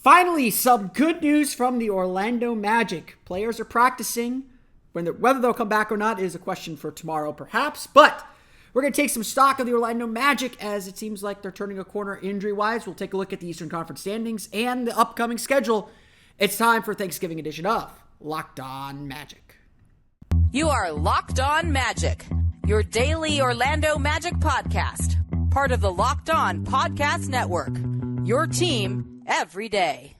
Finally, some good news from the Orlando Magic. Players are practicing. Whether they'll come back or not is a question for tomorrow, perhaps. But we're going to take some stock of the Orlando Magic as it seems like they're turning a corner injury-wise. We'll take a look at the Eastern Conference standings and the upcoming schedule. It's time for Thanksgiving edition of Locked On Magic. You are Locked On Magic, your daily Orlando Magic podcast. Part of the Locked On Podcast Network, your team every day.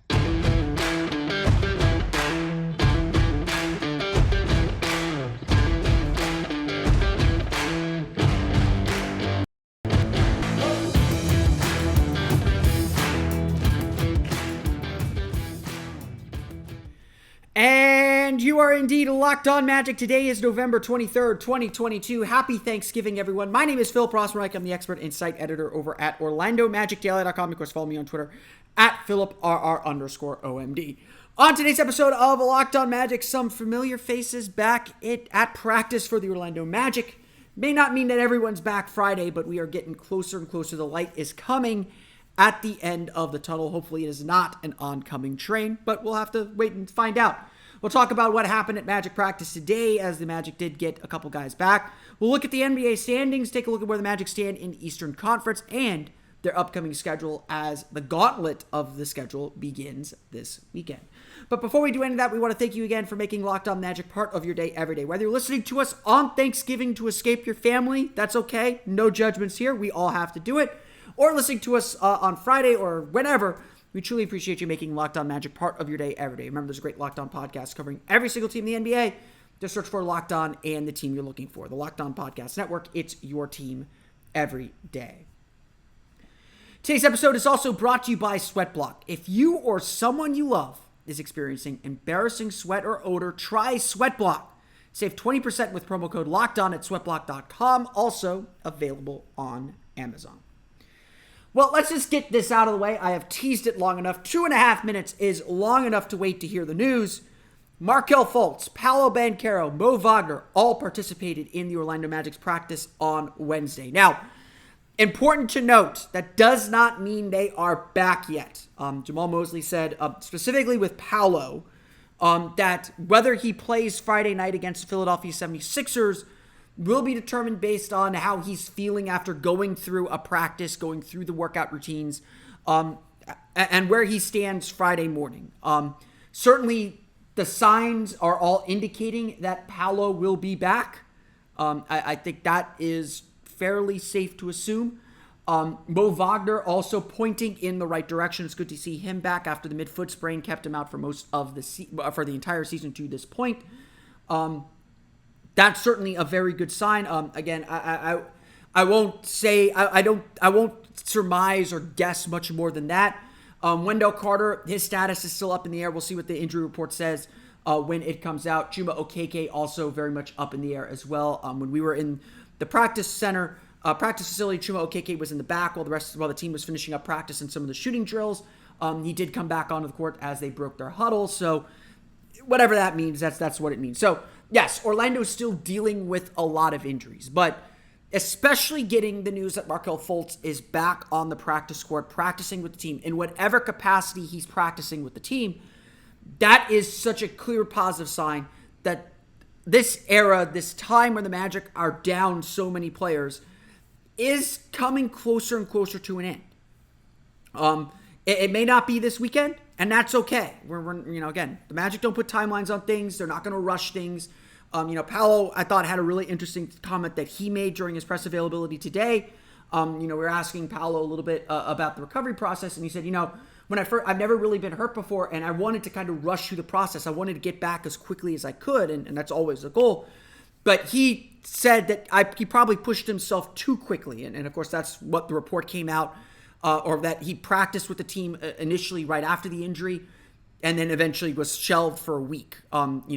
And you are indeed Locked On Magic. Today is November 23rd, 2022. Happy Thanksgiving, everyone. My name is Phil Prosperike. I'm the expert insight editor over at OrlandoMagicDaily.com. Of course, follow me on Twitter at PhilipRR_OMD. On today's episode of Locked On Magic, some familiar faces back at practice for the Orlando Magic. May not mean that everyone's back Friday, but we are getting closer and closer. The light is coming at the end of the tunnel. Hopefully it is not an oncoming train, but we'll have to wait and find out. We'll talk about what happened at Magic practice today as the Magic did get a couple guys back. We'll look at the NBA standings, take a look at where the Magic stand in Eastern Conference and their upcoming schedule as the gauntlet of the schedule begins this weekend. But before we do any of that, we want to thank you again for making Locked On Magic part of your day every day. Whether you're listening to us on Thanksgiving to escape your family, that's okay. No judgments here. We all have to do it. Or listening to us on Friday or whenever. We truly appreciate you making Locked On Magic part of your day every day. Remember, there's a great Locked On podcast covering every single team in the NBA. Just search for Locked On and the team you're looking for. The Locked On Podcast Network, it's your team every day. Today's episode is also brought to you by SweatBlock. If you or someone you love is experiencing embarrassing sweat or odor, try SweatBlock. Save 20% with promo code LOCKEDON at sweatblock.com. Also available on Amazon. Well, let's just get this out of the way. I have teased it long enough. 2.5 minutes is long enough to wait to hear the news. Markelle, Fultz, Paolo Banchero, Mo Wagner all participated in the Orlando Magic's practice on Wednesday. Now, important to note, that does not mean they are back yet. Jamal Mosley said, specifically with Paolo, that whether he plays Friday night against the Philadelphia 76ers will be determined based on how he's feeling after going through a practice, going through the workout routines, and where he stands Friday morning. Certainly, the signs are all indicating that Paolo will be back. I think that is fairly safe to assume. Mo Wagner also pointing in the right direction. It's good to see him back after the midfoot sprain kept him out for most of the for the entire season to this point. That's certainly a very good sign. Again, I won't say I won't surmise or guess much more than that. Wendell Carter, his status is still up in the air. We'll see what the injury report says when it comes out. Chuma Okeke also very much up in the air as well. When we were in the practice facility, Chuma Okeke was in the back while the team was finishing up practice and some of the shooting drills. He did come back onto the court as they broke their huddle. So whatever that means, that's what it means. So yes, Orlando's still dealing with a lot of injuries, but especially getting the news that Markelle Fultz is back on the practice court, practicing with the team in whatever capacity he's practicing with the team, that is such a clear positive sign that this era, this time where the Magic are down so many players, is coming closer and closer to an end. It may not be this weekend, and that's okay. We're again, the Magic don't put timelines on things. They're not going to rush things. Paolo, I thought, had a really interesting comment that he made during his press availability today. We were asking Paolo a little bit about the recovery process, and he said, I've never really been hurt before, and I wanted to kind of rush through the process. I wanted to get back as quickly as I could, and that's always the goal. But he said that he probably pushed himself too quickly, and of course that's what the report came out, or that he practiced with the team initially right after the injury, and then eventually was shelved for a week,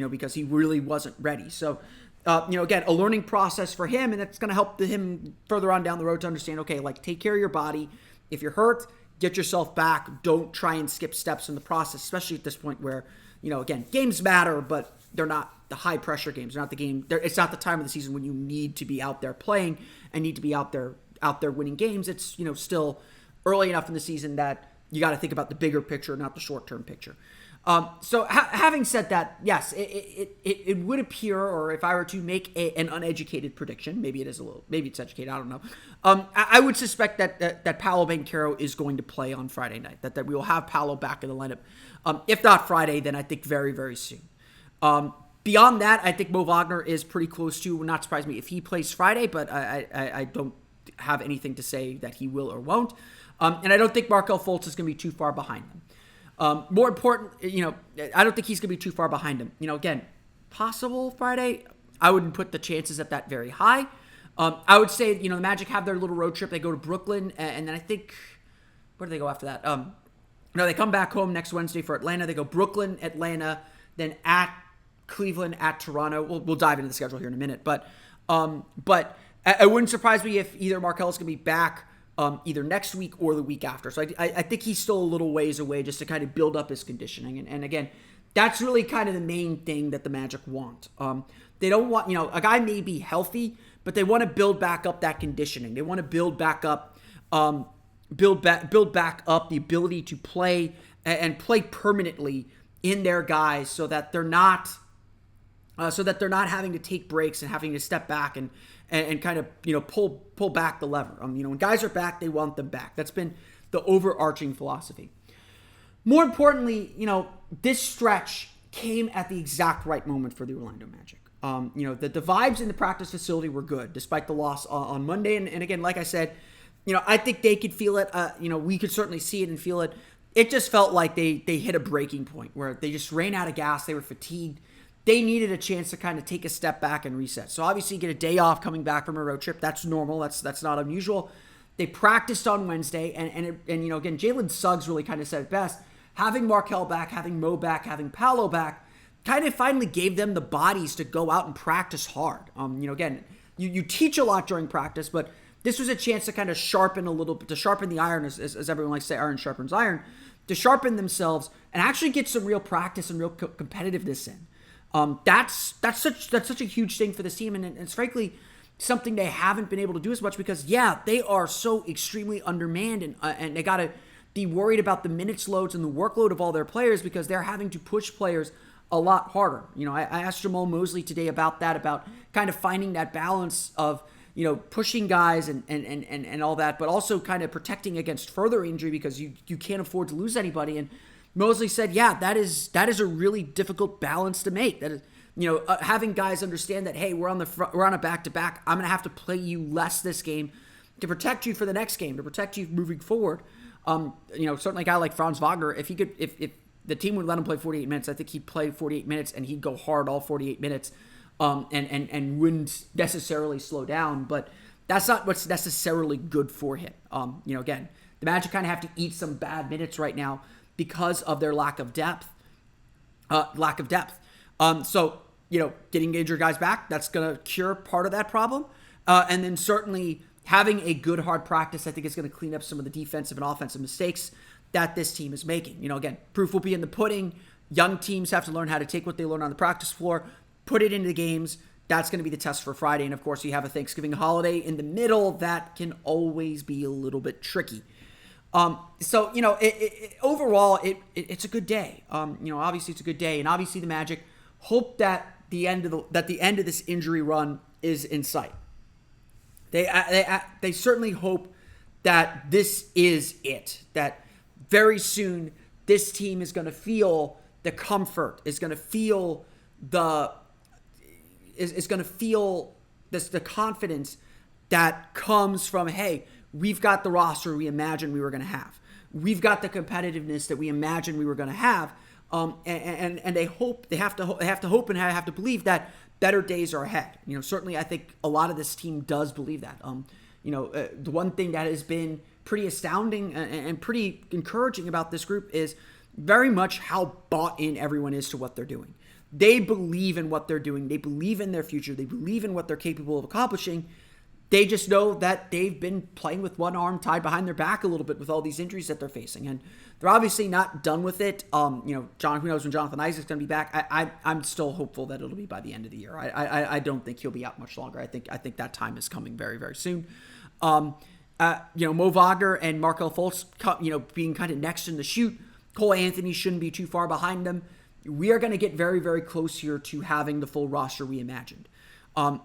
because he really wasn't ready. So, again, a learning process for him, and it's going to help him further on down the road to understand, okay, take care of your body. If you're hurt, get yourself back. Don't try and skip steps in the process, especially at this point where, again, games matter, but they're not the high pressure games. They're not the game. It's not the time of the season when you need to be out there playing and need to be out there winning games. It's, still early enough in the season that you got to think about the bigger picture, not the short-term picture. So having said that, yes, it would appear, or if I were to make an uneducated prediction, maybe it's educated, I don't know. I would suspect that Paolo Banchero is going to play on Friday night, that we will have Paolo back in the lineup. If not Friday, then I think very, very soon. Beyond that, I think Mo Wagner is pretty close to. Would not surprise me if he plays Friday, but I don't have anything to say that he will or won't. And I don't think Markelle Fultz is going to be too far behind them. More important, I don't think he's going to be too far behind him. Again, possible Friday. I wouldn't put the chances at that very high. I would say, the Magic have their little road trip. They go to Brooklyn, and then I think, where do they go after that? No, they come back home next Wednesday for Atlanta. They go Brooklyn, Atlanta, then at Cleveland, at Toronto. We'll dive into the schedule here in a minute. But it wouldn't surprise me if either Markelle is going to be back either next week or the week after. So I think he's still a little ways away just to kind of build up his conditioning. And again, that's really kind of the main thing that the Magic want. They don't want, a guy may be healthy, but they want to build back up that conditioning. They want to build back up the ability to play and play permanently in their guys so that they're not having to take breaks and having to step back and kind of, pull back the lever. When guys are back, they want them back. That's been the overarching philosophy. More importantly, this stretch came at the exact right moment for the Orlando Magic. The vibes in the practice facility were good, despite the loss on Monday. And again, like I said, I think they could feel it. We could certainly see it and feel it. It just felt like they hit a breaking point where they just ran out of gas. They were fatigued. They needed a chance to kind of take a step back and reset. So obviously you get a day off coming back from a road trip. That's normal. That's not unusual. They practiced on Wednesday. And again, Jalen Suggs really kind of said it best. Having Markelle back, having Mo back, having Paolo back, kind of finally gave them the bodies to go out and practice hard. Again, you teach a lot during practice, but this was a chance to kind of sharpen a little bit, to sharpen the iron, as everyone likes to say, iron sharpens iron, to sharpen themselves and actually get some real practice and real competitiveness in. That's such a huge thing for this team, and it's frankly something they haven't been able to do as much because, they are so extremely undermanned, and they got to be worried about the minutes loads and the workload of all their players because they're having to push players a lot harder. I asked Jamal Mosley today about that, about kind of finding that balance of, pushing guys and all that, but also kind of protecting against further injury because you can't afford to lose anybody. And Mosley said, that is a really difficult balance to make. That is, having guys understand that, hey, we're on a back-to-back. I'm going to have to play you less this game to protect you for the next game, to protect you moving forward. Certainly a guy like Franz Wagner, if the team would let him play 48 minutes, I think he'd play 48 minutes and he'd go hard all 48 minutes and wouldn't necessarily slow down. But that's not what's necessarily good for him. Again, the Magic kind of have to eat some bad minutes right now because of their lack of depth. So, getting injured guys back, that's going to cure part of that problem. And then certainly having a good hard practice, I think is going to clean up some of the defensive and offensive mistakes that this team is making. Again, proof will be in the pudding. Young teams have to learn how to take what they learn on the practice floor, put it into the games. That's going to be the test for Friday. And of course, you have a Thanksgiving holiday in the middle. That can always be a little bit tricky. Overall, it's a good day. Obviously it's a good day, and obviously the Magic hope that the end of this injury run is in sight. They certainly hope that this is it. That very soon this team is going to feel the comfort, is going to feel the confidence that comes from, hey, we've got the roster we imagined we were going to have. We've got the competitiveness that we imagined we were going to have. And they have to hope and have to believe that better days are ahead. Certainly I think a lot of this team does believe that. The one thing that has been pretty astounding and pretty encouraging about this group is very much how bought in everyone is to what they're doing. They believe in what they're doing. They believe in their future. They believe in what they're capable of accomplishing. They just know that they've been playing with one arm tied behind their back a little bit with all these injuries that they're facing. And they're obviously not done with it. Who knows when Jonathan Isaac's going to be back. I'm still hopeful that it'll be by the end of the year. I don't think he'll be out much longer. I think that time is coming very, very soon. Mo Wagner and Markelle Fultz, being kind of next in the chute. Cole Anthony shouldn't be too far behind them. We are going to get very, very close here to having the full roster we imagined.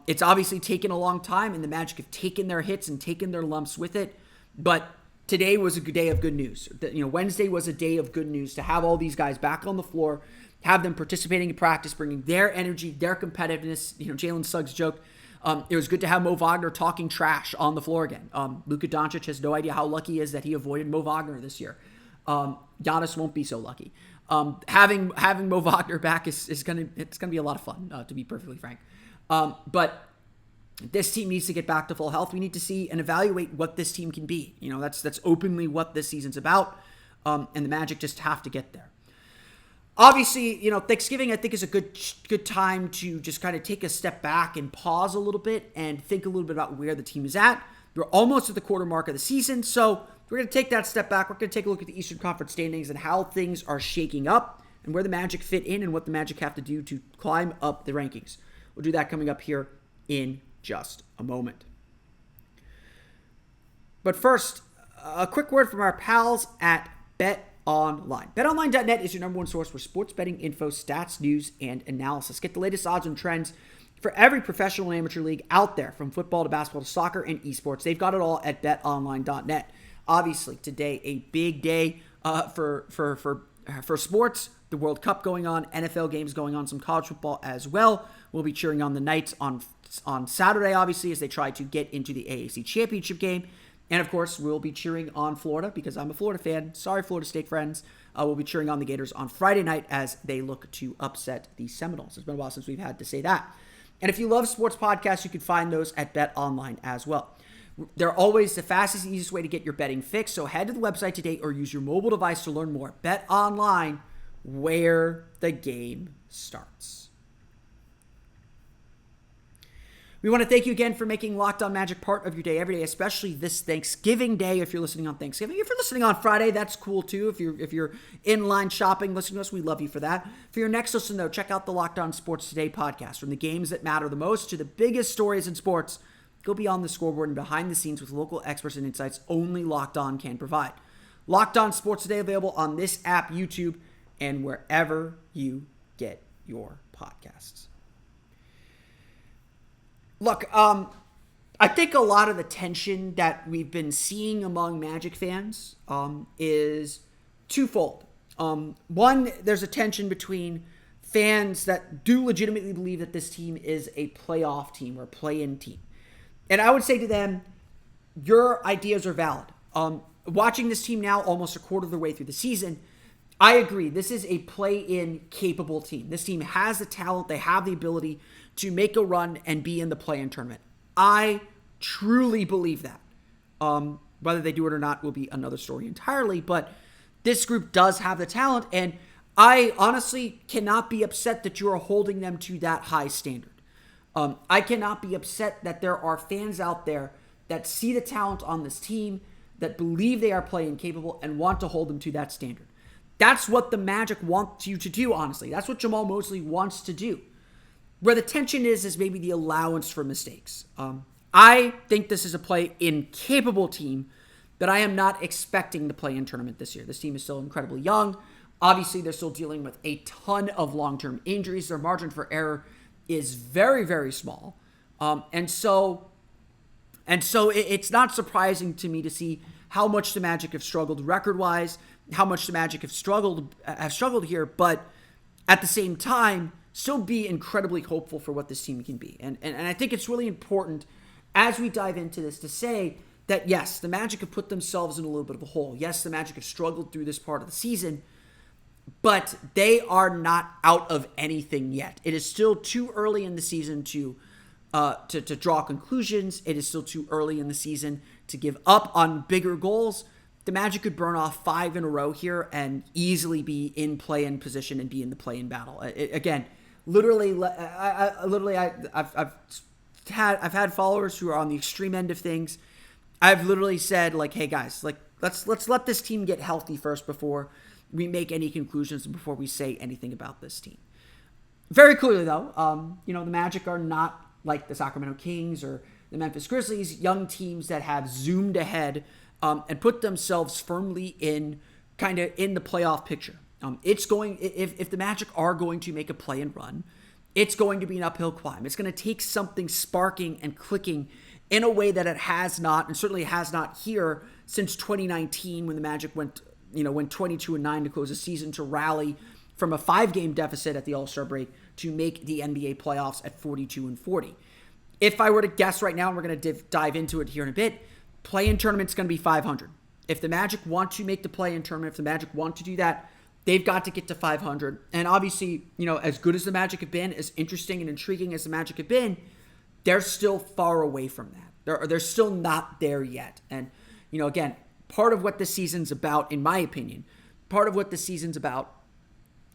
It's obviously taken a long time, and the Magic have taken their hits and taken their lumps with it. But today was a good day of good news. Wednesday was a day of good news to have all these guys back on the floor, have them participating in practice, bringing their energy, their competitiveness. Jalen Suggs joked, it was good to have Mo Wagner talking trash on the floor again. Luka Doncic has no idea how lucky he is that he avoided Mo Wagner this year. Giannis won't be so lucky. Having Mo Wagner back is gonna be a lot of fun, to be perfectly frank. But this team needs to get back to full health. We need to see and evaluate what this team can be. That's openly what this season's about. And the Magic just have to get there. Obviously, Thanksgiving I think is a good time to just kind of take a step back and pause a little bit and think a little bit about where the team is at. We're almost at the quarter mark of the season, so we're going to take that step back. We're going to take a look at the Eastern Conference standings and how things are shaking up and where the Magic fit in and what the Magic have to do to climb up the rankings. We'll do that coming up here in just a moment. But first, a quick word from our pals at BetOnline. BetOnline.net is your number one source for sports betting info, stats, news, and analysis. Get the latest odds and trends for every professional and amateur league out there, from football to basketball to soccer and esports. They've got it all at BetOnline.net. Obviously, today a big day for sports. The World Cup going on, NFL games going on, some college football as well. We'll be cheering on the Knights on Saturday, obviously, as they try to get into the AAC Championship game. And, of course, we'll be cheering on Florida because I'm a Florida fan. Sorry, Florida State friends. We'll be cheering on the Gators on Friday night as they look to upset the Seminoles. It's been a while since we've had to say that. And if you love sports podcasts, you can find those at BetOnline as well. They're always the fastest and easiest way to get your betting fix. So head to the website today or use your mobile device to learn more. BetOnline, where the game starts. We want to thank you again for making Locked On Magic part of your day every day, especially this Thanksgiving Day. If you're listening on Thanksgiving, if you're listening on Friday, that's cool too. If you're in line shopping, listening to us, we love you for that. For your next listen, though, check out the Locked On Sports Today podcast. From the games that matter the most to the biggest stories in sports, go beyond the scoreboard and behind the scenes with local experts and insights only Locked On can provide. Locked On Sports Today available on this app, YouTube, and wherever you get your podcasts. Look, I think a lot of the tension that we've been seeing among Magic fans is twofold. One, there's a tension between fans that do legitimately believe that this team is a playoff team or a play-in team. And I would say to them, your ideas are valid. Watching this team now almost a quarter of the way through the season, I agree. This is a play-in capable team. This team has the talent. They have the ability to make a run and be in the play-in tournament. I truly believe that. Whether they do it or not will be another story entirely, but this group does have the talent, and I honestly cannot be upset that you are holding them to that high standard. I cannot be upset that there are fans out there that see the talent on this team, that believe they are play-in capable, and want to hold them to that standard. That's what the Magic wants you to do, honestly. That's what Jamal Mosley wants to do. Where the tension is maybe the allowance for mistakes. I think this is a play-in capable team, but I am not expecting the play-in tournament this year. This team is still incredibly young. Obviously, they're still dealing with a ton of long-term injuries. Their margin for error is very, very small. And so it's not surprising to me to see how much the Magic have struggled record-wise, how much the Magic have struggled here, but at the same time, still be incredibly hopeful for what this team can be. And I think it's really important as we dive into this to say that, yes, the Magic have put themselves in a little bit of a hole. Yes, the Magic have struggled through this part of the season, but they are not out of anything yet. It is still too early in the season to draw conclusions. It is still too early in the season to give up on bigger goals. The Magic could burn off 5 in a row here and easily be in play-in position and be in the play-in battle. Again, I've had followers who are on the extreme end of things. I've literally said, like, hey guys, like let's let this team get healthy first before we make any conclusions and before we say anything about this team. Very clearly, though, the Magic are not like the Sacramento Kings or the Memphis Grizzlies, young teams that have zoomed ahead and put themselves firmly in the playoff picture. It's going, if the Magic are going to make a play and run, it's going to be an uphill climb. It's going to take something sparking and clicking in a way that it has not, and certainly has not here since 2019 when the Magic went 22-9 to close the season, to rally from a 5-game deficit at the All-Star break to make the NBA playoffs at 42-40. If I were to guess right now, and we're going to dive into it here in a bit, play-in tournament's going to be 500. If the Magic want to make the play-in tournament, if the Magic want to do that, they've got to get to 500. And obviously, as good as the Magic have been, as interesting and intriguing as the Magic have been, they're still far away from that. They're still not there yet. And, again, part of what this season's about, in my opinion,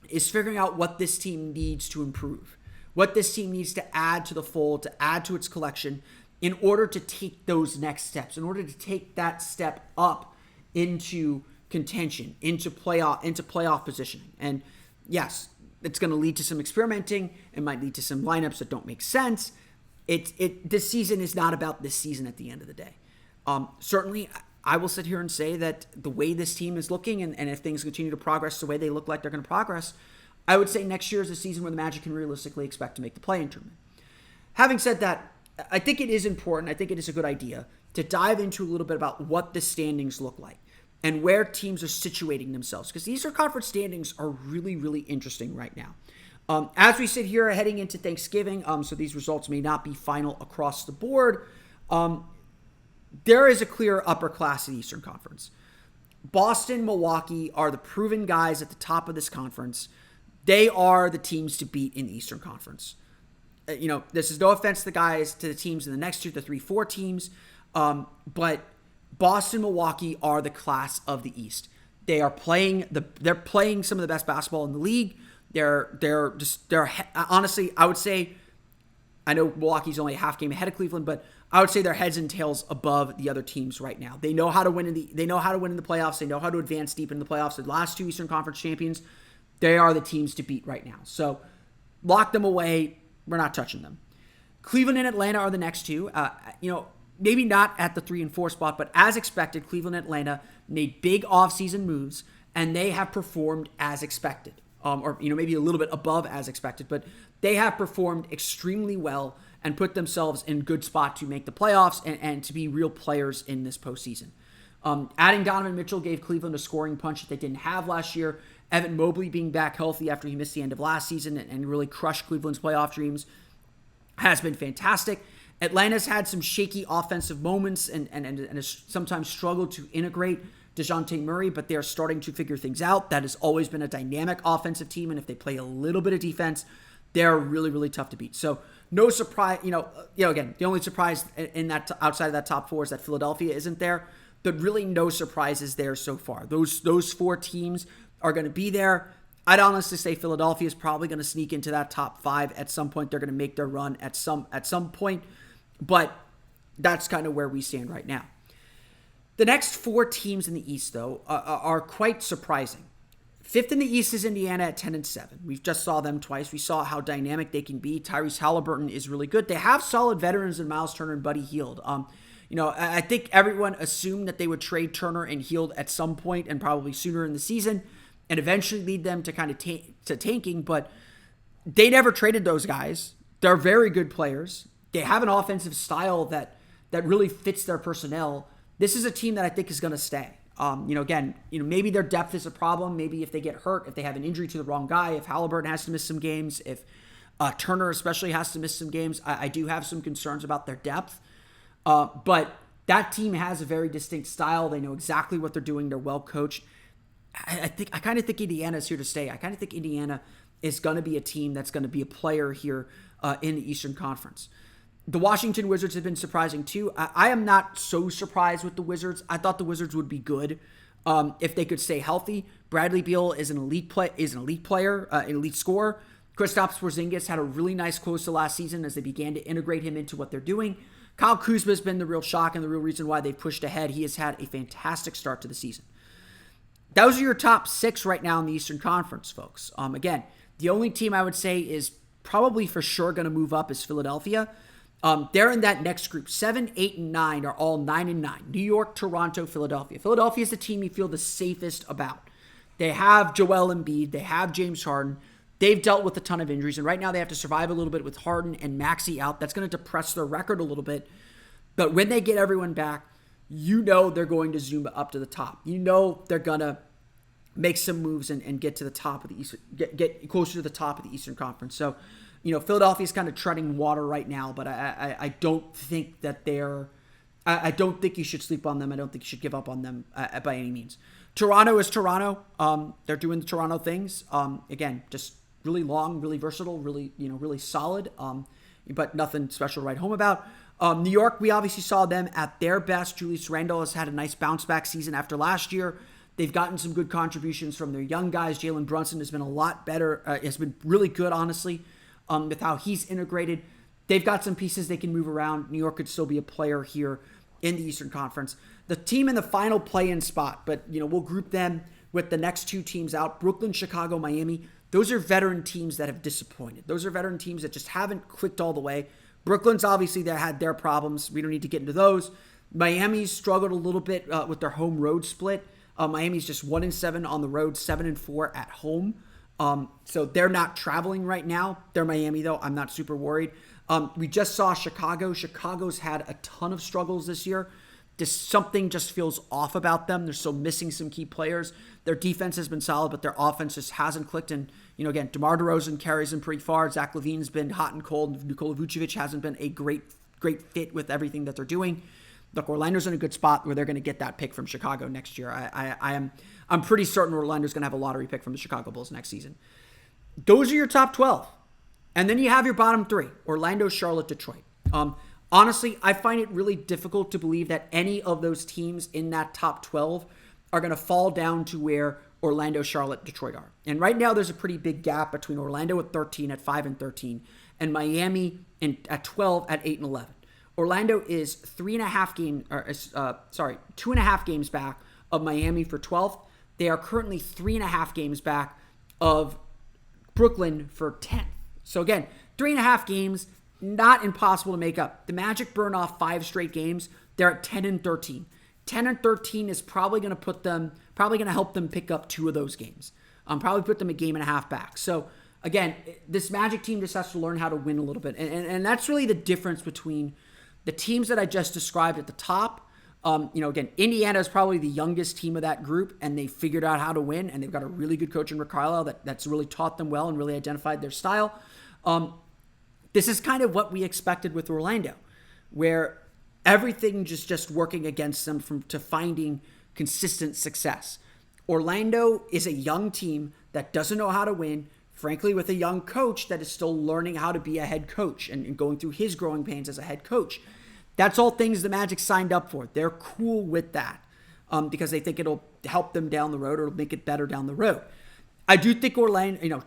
is figuring out what this team needs to improve, what this team needs to add to the fold, to add to its collection in order to take those next steps, in order to take that step up into contention, into playoff positioning. And yes, it's going to lead to some experimenting. It might lead to some lineups that don't make sense. This season is not about this season at the end of the day. Certainly, I will sit here and say that the way this team is looking, and if things continue to progress the way they look like they're going to progress, I would say next year is a season where the Magic can realistically expect to make the play-in tournament. Having said that, I think it is important, I think it is a good idea to dive into a little bit about what the standings look like and where teams are situating themselves, because these conference standings are really, really interesting right now. As we sit here heading into Thanksgiving, so these results may not be final across the board, there is a clear upper class in the Eastern Conference. Boston, Milwaukee are the proven guys at the top of this conference. They are the teams to beat in the Eastern Conference. This is no offense to the teams in the next 2 to 3-4 teams, but Boston, Milwaukee are the class of the East. They're playing some of the best basketball in the league. They're honestly, I would say, I know Milwaukee's only a half game ahead of Cleveland, but I would say they're heads and tails above the other teams right now. They know how to win in the playoffs. They know how to advance deep in the playoffs. The last 2 Eastern Conference champions, they are the teams to beat right now. So lock them away. We're not touching them. Cleveland and Atlanta are the next 2. Maybe not at the 3 and 4 spot, but as expected, Cleveland and Atlanta made big offseason moves, and they have performed as expected. Or maybe a little bit above as expected, but they have performed extremely well and put themselves in good spot to make the playoffs and to be real players in this postseason. Adding Donovan Mitchell gave Cleveland a scoring punch that they didn't have last year. Evan Mobley being back healthy after he missed the end of last season and really crushed Cleveland's playoff dreams has been fantastic. Atlanta's had some shaky offensive moments and has sometimes struggled to integrate DeJounte Murray, but they're starting to figure things out. That has always been a dynamic offensive team, and if they play a little bit of defense, they're really, really tough to beat. So no surprise, again, the only surprise in that outside of that top 4 is that Philadelphia isn't there, but really no surprises there so far. Those 4 teams are going to be there. I'd honestly say Philadelphia is probably going to sneak into that top 5 at some point. They're going to make their run at some point, but that's kind of where we stand right now. The next 4 teams in the East, though, are quite surprising. 5th in the East is Indiana at 10-7. We just saw them twice. We saw how dynamic they can be. Tyrese Halliburton is really good. They have solid veterans in Miles Turner and Buddy Hield. I think everyone assumed that they would trade Turner and Hield at some point and probably sooner in the season and eventually lead them to kind of to tanking, but they never traded those guys. They're very good players. They have an offensive style that really fits their personnel. This is a team that I think is going to stay. Maybe their depth is a problem. Maybe if they get hurt, if they have an injury to the wrong guy, if Halliburton has to miss some games, if Turner especially has to miss some games, I do have some concerns about their depth. But that team has a very distinct style. They know exactly what they're doing. They're well coached. I kind of think Indiana is here to stay. I kind of think Indiana is going to be a team that's going to be a player here in the Eastern Conference. The Washington Wizards have been surprising too. I am not so surprised with the Wizards. I thought the Wizards would be good if they could stay healthy. Bradley Beal is an elite player, an elite scorer. Kristaps Porzingis had a really nice close to last season as they began to integrate him into what they're doing. Kyle Kuzma has been the real shock and the real reason why they've pushed ahead. He has had a fantastic start to the season. Those are your top 6 right now in the Eastern Conference, folks. Again, the only team I would say is probably for sure going to move up is Philadelphia. They're in that next group. 7, 8, and 9 are all 9-9. New York, Toronto, Philadelphia. Philadelphia is the team you feel the safest about. They have Joel Embiid. They have James Harden. They've dealt with a ton of injuries, and right now they have to survive a little bit with Harden and Maxey out. That's going to depress their record a little bit. But when they get everyone back, you know they're going to zoom up to the top. You know they're going to make some moves and get to the top of the Eastern, get closer to the top of the Eastern Conference. So, Philadelphia's kind of treading water right now, but I don't think that I don't think you should sleep on them. I don't think you should give up on them by any means. Toronto is Toronto. They're doing the Toronto things. Again, just really long, really versatile, really solid, but nothing special to write home about. New York, we obviously saw them at their best. Julius Randle has had a nice bounce back season after last year. They've gotten some good contributions from their young guys. Jalen Brunson has been a lot better, has been really good, honestly, with how he's integrated. They've got some pieces they can move around. New York could still be a player here in the Eastern Conference. The team in the final play-in spot, but we'll group them with the next two teams out, Brooklyn, Chicago, Miami. Those are veteran teams that have disappointed. Those are veteran teams that just haven't clicked all the way. Brooklyn's obviously they had their problems. We don't need to get into those. Miami's struggled a little bit with their home-road split. Miami's just 1-7 on the road, 7-4 at home. So they're not traveling right now. They're Miami, though. I'm not super worried. We just saw Chicago. Chicago's had a ton of struggles this year. Something just feels off about them. They're still missing some key players. Their defense has been solid, but their offense just hasn't clicked. And, again, DeMar DeRozan carries them pretty far. Zach LaVine's been hot and cold. Nikola Vucevic hasn't been a great fit with everything that they're doing. Look, Orlando's in a good spot where they're going to get that pick from Chicago next year. I'm pretty certain Orlando's going to have a lottery pick from the Chicago Bulls next season. Those are your top 12. And then you have your bottom three, Orlando, Charlotte, Detroit. Honestly, I find it really difficult to believe that any of those teams in that top 12 are going to fall down to where Orlando, Charlotte, Detroit are. And right now, there's a pretty big gap between Orlando at 13 at 5-13 and Miami at 12 at 8-11. Orlando is 2.5 games back of Miami for 12th. They are currently 3.5 games back of Brooklyn for 10th. So again, 3.5 games, not impossible to make up. The Magic burn off 5 straight games. They're at 10-13. 10-13 is probably going to help them pick up 2 of those games. Probably put them a game and a half back. So again, this Magic team just has to learn how to win a little bit. And that's really the difference between the teams that I just described at the top. Again, Indiana is probably the youngest team of that group, and they figured out how to win, and they've got a really good coach in Rick Carlisle that's really taught them well and really identified their style. This is kind of what we expected with Orlando, where everything just working against them to finding consistent success. Orlando is a young team that doesn't know how to win, frankly, with a young coach that is still learning how to be a head coach and going through his growing pains as a head coach. That's all things the Magic signed up for. They're cool with that because they think it'll help them down the road or make it better down the road. I do think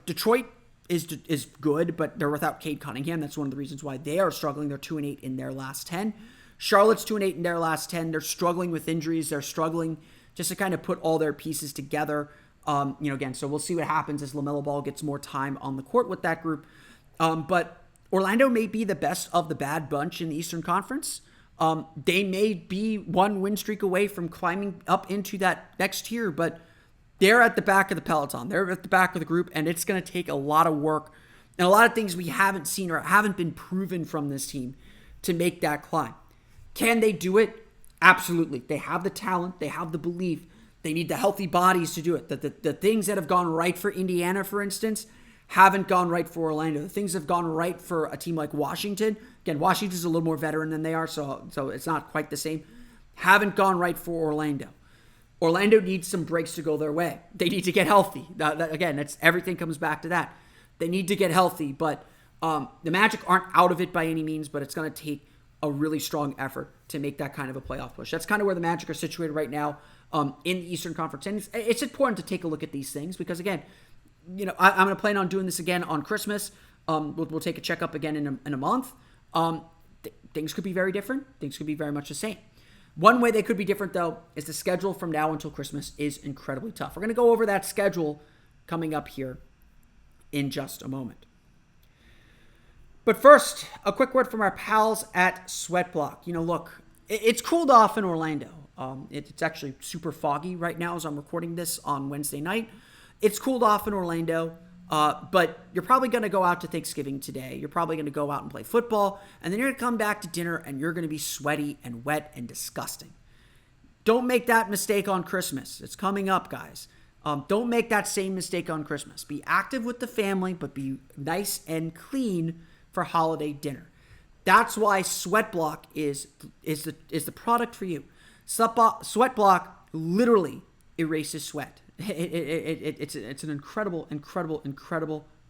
Detroit is good, but they're without Cade Cunningham. That's one of the reasons why they are struggling. They're 2-8 in their last 10. Charlotte's 2-8 in their last 10. They're struggling with injuries. They're struggling just to kind of put all their pieces together. Again, so we'll see what happens as LaMelo Ball gets more time on the court with that group. But Orlando may be the best of the bad bunch in the Eastern Conference. They may be one win streak away from climbing up into that next tier, but they're at the back of the peloton. They're at the back of the group, and it's going to take a lot of work and a lot of things we haven't seen or haven't been proven from this team to make that climb. Can they do it? Absolutely. They have the talent. They have the belief. They need the healthy bodies to do it. The things that have gone right for Indiana, for instance, haven't gone right for Orlando. The things that have gone right for a team like Washington. Again, Washington's a little more veteran than they are, so it's not quite the same. Haven't gone right for Orlando. Orlando needs some breaks to go their way. They need to get healthy. Again, everything comes back to that. They need to get healthy, but the Magic aren't out of it by any means, but it's going to take a really strong effort to make that kind of a playoff push. That's kind of where the Magic are situated right now in the Eastern Conference. And it's important to take a look at these things because, again, I'm going to plan on doing this again on Christmas. We'll take a checkup again in a month. Things could be very different. Things could be very much the same. One way they could be different, though, is the schedule from now until Christmas is incredibly tough. We're going to go over that schedule coming up here in just a moment. But first, a quick word from our pals at SweatBlock. Look, it's cooled off in Orlando. It's actually super foggy right now as I'm recording this on Wednesday night. It's cooled off in Orlando, but you're probably going to go out to Thanksgiving today. You're probably going to go out and play football, and then you're going to come back to dinner, and you're going to be sweaty and wet and disgusting. Don't make that mistake on Christmas. It's coming up, guys. Don't make that same mistake on Christmas. Be active with the family, but be nice and clean for holiday dinner. That's why SweatBlock is the product for you. SweatBlock literally erases sweat. It's an incredible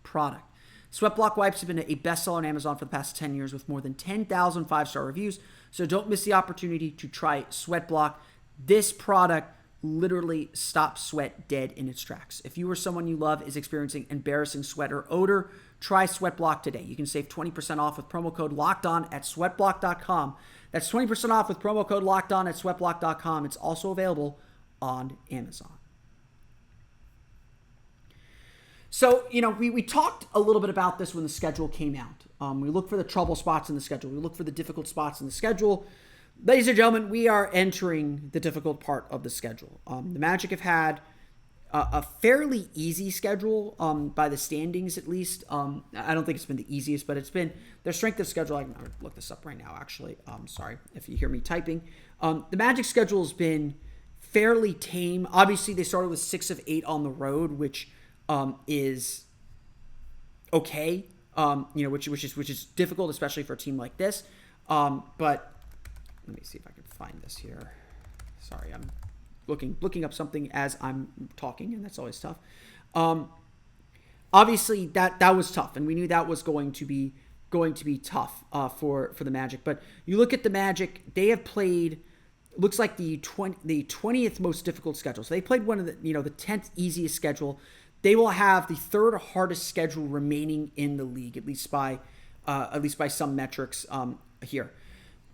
product. SweatBlock wipes have been a bestseller on Amazon for the past 10 years with more than 10,000 five-star reviews. So don't miss the opportunity to try SweatBlock. This product literally stops sweat dead in its tracks. If you or someone you love is experiencing embarrassing sweat or odor, try SweatBlock today. You can save 20% off with promo code LOCKEDON at sweatblock.com. That's 20% off with promo code LOCKEDON at sweatblock.com. It's also available on Amazon. So, we talked a little bit about this when the schedule came out. We look for the trouble spots in the schedule. We look for the difficult spots in the schedule. Ladies and gentlemen, we are entering the difficult part of the schedule. The Magic have had a fairly easy schedule by the standings, at least. I don't think it's been the easiest, but it's been their strength of schedule. I can look this up right now, actually. Sorry if you hear me typing. The Magic schedule has been fairly tame. Obviously, they started with 6 of 8 on the road, which is okay. Which is difficult, especially for a team like this. But let me see if I can find this here. Sorry, I'm looking up something as I'm talking, and that's always tough. Obviously, that was tough, and we knew that was going to be tough for the Magic. But you look at the Magic; they have played. Looks like the 20th most difficult schedule. So they played one of the the 10th easiest schedule. They will have the 3rd hardest schedule remaining in the league, at least by some metrics here.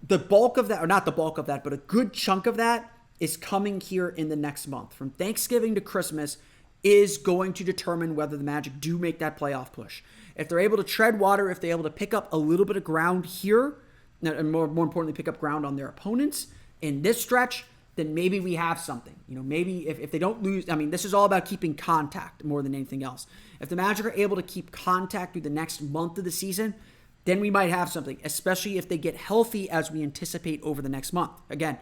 The bulk of that, or not the bulk of that, but a good chunk of that is coming here in the next month. From Thanksgiving to Christmas is going to determine whether the Magic do make that playoff push. If they're able to tread water, if they're able to pick up a little bit of ground here, and more importantly, pick up ground on their opponents in this stretch, then maybe we have something. Maybe if they don't lose, this is all about keeping contact more than anything else. If the Magic are able to keep contact through the next month of the season, then we might have something, especially if they get healthy as we anticipate over the next month. Again,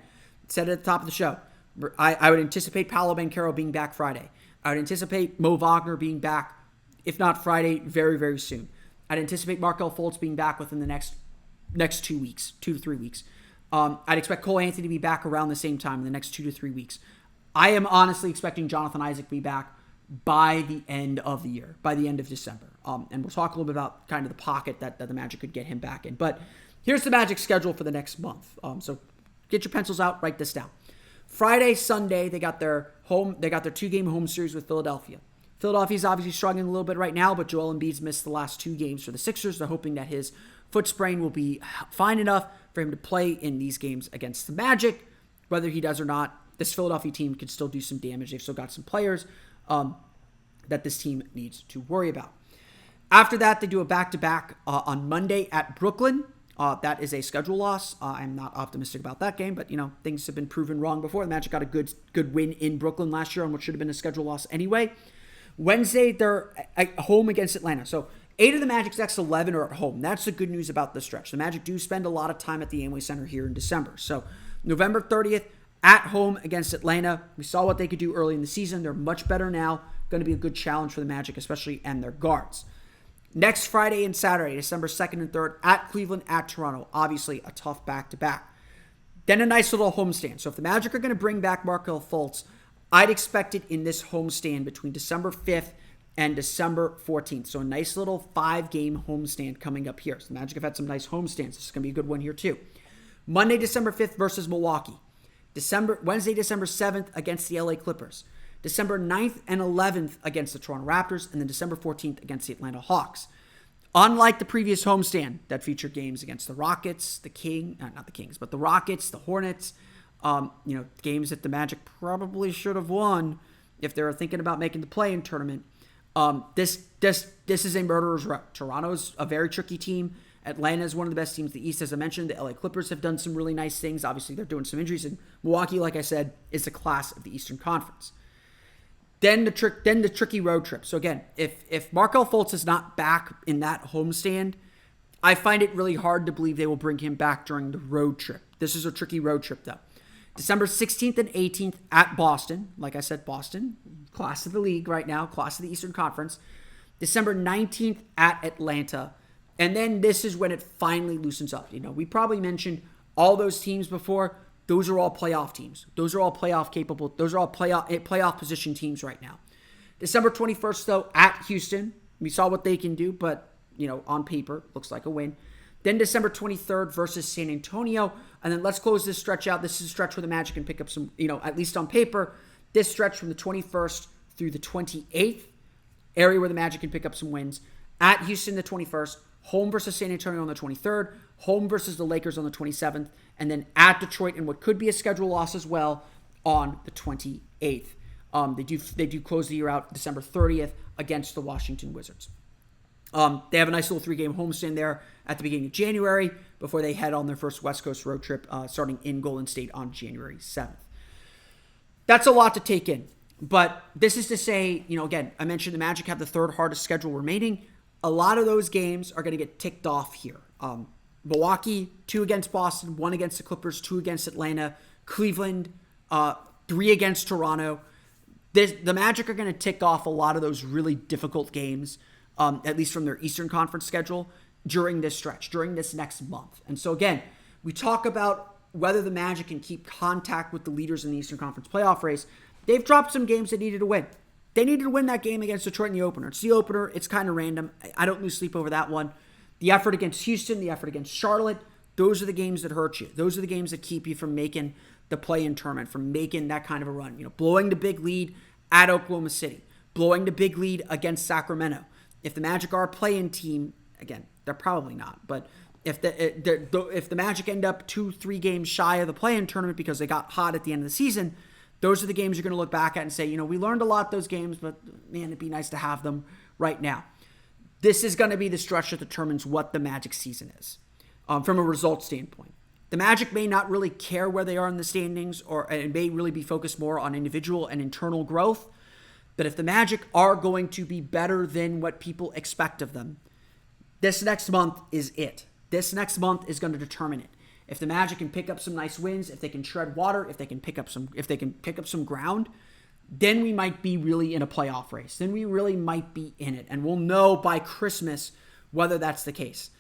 said it at the top of the show, I would anticipate Paolo Banchero being back Friday. I would anticipate Mo Wagner being back, if not Friday, very, very soon. I'd anticipate Markelle Fultz being back within the next 2 weeks, 2 to 3 weeks. I'd expect Cole Anthony to be back around the same time in the next 2 to 3 weeks. I am honestly expecting Jonathan Isaac to be back by the end of the year, by the end of December. And we'll talk a little bit about kind of the pocket that the Magic could get him back in. But here's the Magic schedule for the next month. So get your pencils out, write this down. Friday, Sunday, they got their 2-game home series with Philadelphia. Philadelphia's obviously struggling a little bit right now, but Joel Embiid's missed the last 2 games for the Sixers. They're hoping that his foot sprain will be fine enough for him to play in these games against the Magic. Whether he does or not, this Philadelphia team can still do some damage. They've still got some players that this team needs to worry about. After that, they do a back-to-back on Monday at Brooklyn. That is a schedule loss. I'm not optimistic about that game, but things have been proven wrong before. The Magic got a good win in Brooklyn last year on what should have been a schedule loss anyway. Wednesday, they're at home against Atlanta. So 8 of the Magic's next 11 are at home. That's the good news about the stretch. The Magic do spend a lot of time at the Amway Center here in December. So November 30th, at home against Atlanta. We saw what they could do early in the season. They're much better now. Going to be a good challenge for the Magic, especially and their guards. Next Friday and Saturday, December 2nd and 3rd, at Cleveland, at Toronto. Obviously, a tough back-to-back. Then a nice little homestand. So if the Magic are going to bring back Markelle Fultz, I'd expect it in this homestand between December 5th and December 14th. So a nice little 5-game homestand coming up here. So the Magic have had some nice homestands. This is going to be a good one here too. Monday, December 5th versus Milwaukee. Wednesday, December 7th against the LA Clippers. December 9th and 11th against the Toronto Raptors, and then December 14th against the Atlanta Hawks. Unlike the previous homestand that featured games against the Rockets, the Rockets, the Hornets, games that the Magic probably should have won if they were thinking about making the play-in tournament. This is a murderer's row. Toronto's a very tricky team, Atlanta is one of the best teams in the East. As I mentioned, the LA Clippers have done some really nice things. Obviously, they're doing some injuries. And Milwaukee, like I said, is the class of the Eastern Conference. Then the tricky road trip. So again, if Markelle Fultz is not back in that homestand, I find it really hard to believe they will bring him back during the road trip. This is a tricky road trip, though. December 16th and 18th at Boston. Like I said, Boston, class of the league right now, class of the Eastern Conference. December 19th at Atlanta. And then this is when it finally loosens up. We probably mentioned all those teams before. Those are all playoff teams. Those are all playoff capable. Those are all playoff position teams right now. December 21st, though, at Houston. We saw what they can do, but, on paper, looks like a win. Then December 23rd versus San Antonio. And then let's close this stretch out. This is a stretch where the Magic can pick up some, at least on paper, this stretch from the 21st through the 28th, area where the Magic can pick up some wins. At Houston, the 21st. Home versus San Antonio on the 23rd. Home versus the Lakers on the 27th. And then at Detroit in what could be a schedule loss as well on the 28th. They do close the year out December 30th against the Washington Wizards. They have a nice little 3-game homestand there at the beginning of January before they head on their first West Coast road trip starting in Golden State on January 7th. That's a lot to take in. But this is to say, again, I mentioned the Magic have the third hardest schedule remaining. A lot of those games are going to get ticked off here. Milwaukee, 2 against Boston, 1 against the Clippers, 2 against Atlanta. Cleveland, 3 against Toronto. The Magic are going to tick off a lot of those really difficult games, at least from their Eastern Conference schedule, during this stretch, during this next month. And so again, we talk about whether the Magic can keep contact with the leaders in the Eastern Conference playoff race. They've dropped some games they needed to win. They needed to win that game against Detroit in the opener. It's the opener. It's kind of random. I don't lose sleep over that one. The effort against Houston, the effort against Charlotte, those are the games that hurt you. Those are the games that keep you from making the play-in tournament, from making that kind of a run. Blowing the big lead at Oklahoma City, blowing the big lead against Sacramento. If the Magic are a play-in team, again, they're probably not, but if the Magic end up 2-3 games shy of the play-in tournament because they got hot at the end of the season, those are the games you're going to look back at and say, we learned a lot those games, but man, it'd be nice to have them right now. This is going to be the stretch that determines what the Magic season is from a result standpoint. The Magic may not really care where they are in the standings, and may really be focused more on individual and internal growth. But if the Magic are going to be better than what people expect of them, this next month is it. This next month is going to determine it. If the Magic can pick up some nice wins, if they can tread water, if they can pick up some ground, then we might be really in a playoff race. Then we really might be in it. And we'll know by Christmas whether that's the case.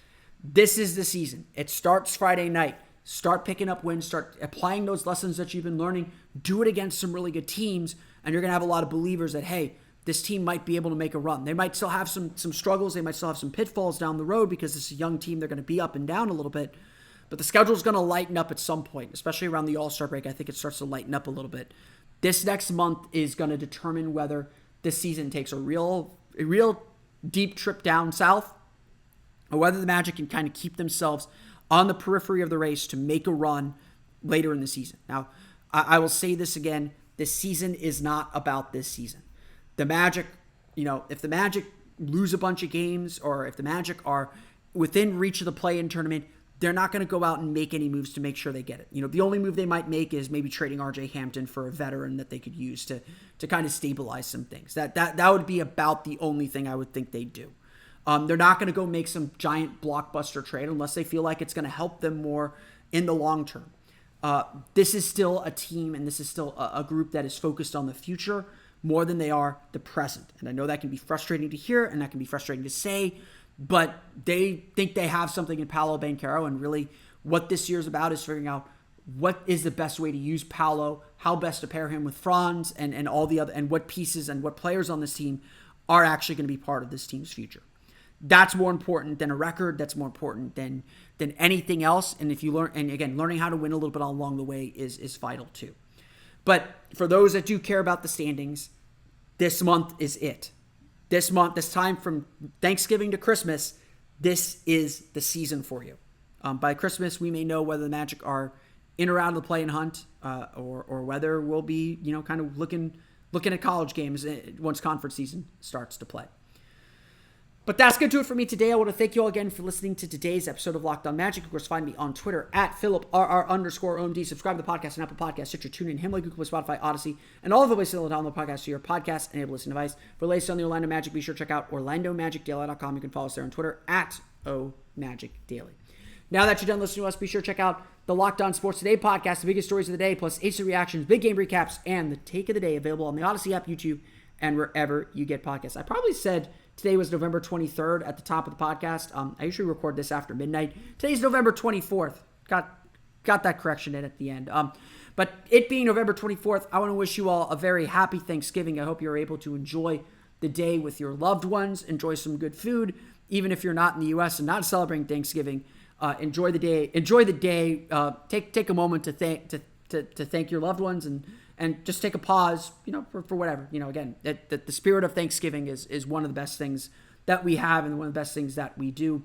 This is the season. It starts Friday night. Start picking up wins. Start applying those lessons that you've been learning. Do it against some really good teams. And you're going to have a lot of believers that, hey, this team might be able to make a run. They might still have some struggles. They might still have some pitfalls down the road because it's a young team. They're going to be up and down a little bit. But the schedule is going to lighten up at some point, especially around the All-Star break. I think it starts to lighten up a little bit. This next month is going to determine whether this season takes a real deep trip down south, or whether the Magic can kind of keep themselves on the periphery of the race to make a run later in the season. Now, I will say this again. This season is not about this season. The Magic, if the Magic lose a bunch of games, or if the Magic are within reach of the play-in tournament, they're not going to go out and make any moves to make sure they get it. The only move they might make is maybe trading RJ Hampton for a veteran that they could use to kind of stabilize some things. That would be about the only thing I would think they'd do. They're not going to go make some giant blockbuster trade unless they feel like it's going to help them more in the long term. This is still a team, and this is still a group that is focused on the future more than they are the present. And I know that can be frustrating to hear, and that can be frustrating to say, but they think they have something in Paolo Banchero, and really what this year is about is figuring out what is the best way to use Paolo, how best to pair him with Franz and all the other, and what pieces and what players on this team are actually going to be part of this team's future. That's more important than a record. That's more important than anything else. And if you learn, and again, learning how to win a little bit along the way is vital too. But for those that do care about the standings, this month is it. This month, this time from Thanksgiving to Christmas, this is the season for you. By Christmas, we may know whether the Magic are in or out of the play-in hunt, or whether we'll be, kind of looking at college games once conference season starts to play. But that's going to do it for me today. I want to thank you all again for listening to today's episode of Locked On Magic. Of course, find me on Twitter at PhilipRR_OMD. Subscribe to the podcast on Apple Podcasts, Stitcher, TuneIn, Himalaya, Google, Spotify, Odyssey, and all of the ways to download podcasts to your podcast-enabled listening device. For latest on the Orlando Magic, be sure to check out OrlandoMagicDaily.com. You can follow us there on Twitter at OMagicDaily. Now that you're done listening to us, be sure to check out the Locked On Sports Today podcast, the biggest stories of the day, plus instant reactions, big game recaps, and the take of the day available on the Odyssey app, YouTube, and wherever you get podcasts. I probably said today was November 23rd at the top of the podcast. I usually record this after midnight. Today's November 24th. Got that correction in at the end. But it being November 24th, I want to wish you all a very happy Thanksgiving. I hope you're able to enjoy the day with your loved ones, enjoy some good food, even if you're not in the U.S. and not celebrating Thanksgiving. Enjoy the day. Enjoy the day. Take a moment to thank your loved ones and just take a pause, for whatever. Again, the spirit of Thanksgiving is one of the best things that we have and one of the best things that we do.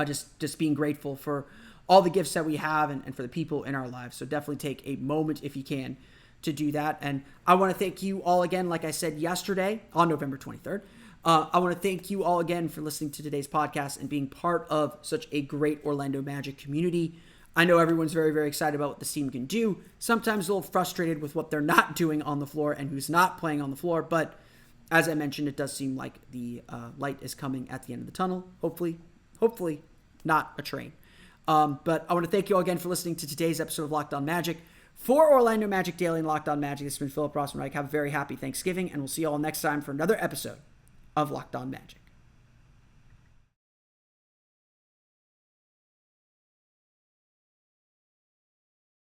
Just being grateful for all the gifts that we have and for the people in our lives. So definitely take a moment if you can to do that. And I want to thank you all again, like I said yesterday on November 23rd. I want to thank you all again for listening to today's podcast and being part of such a great Orlando Magic community. I know everyone's very, very excited about what this team can do. Sometimes a little frustrated with what they're not doing on the floor and who's not playing on the floor. But as I mentioned, it does seem like the light is coming at the end of the tunnel. Hopefully not a train. But I want to thank you all again for listening to today's episode of Locked On Magic. For Orlando Magic Daily and Locked On Magic, this has been Philip Rossman-Reich. Have a very happy Thanksgiving, and we'll see you all next time for another episode of Locked On Magic.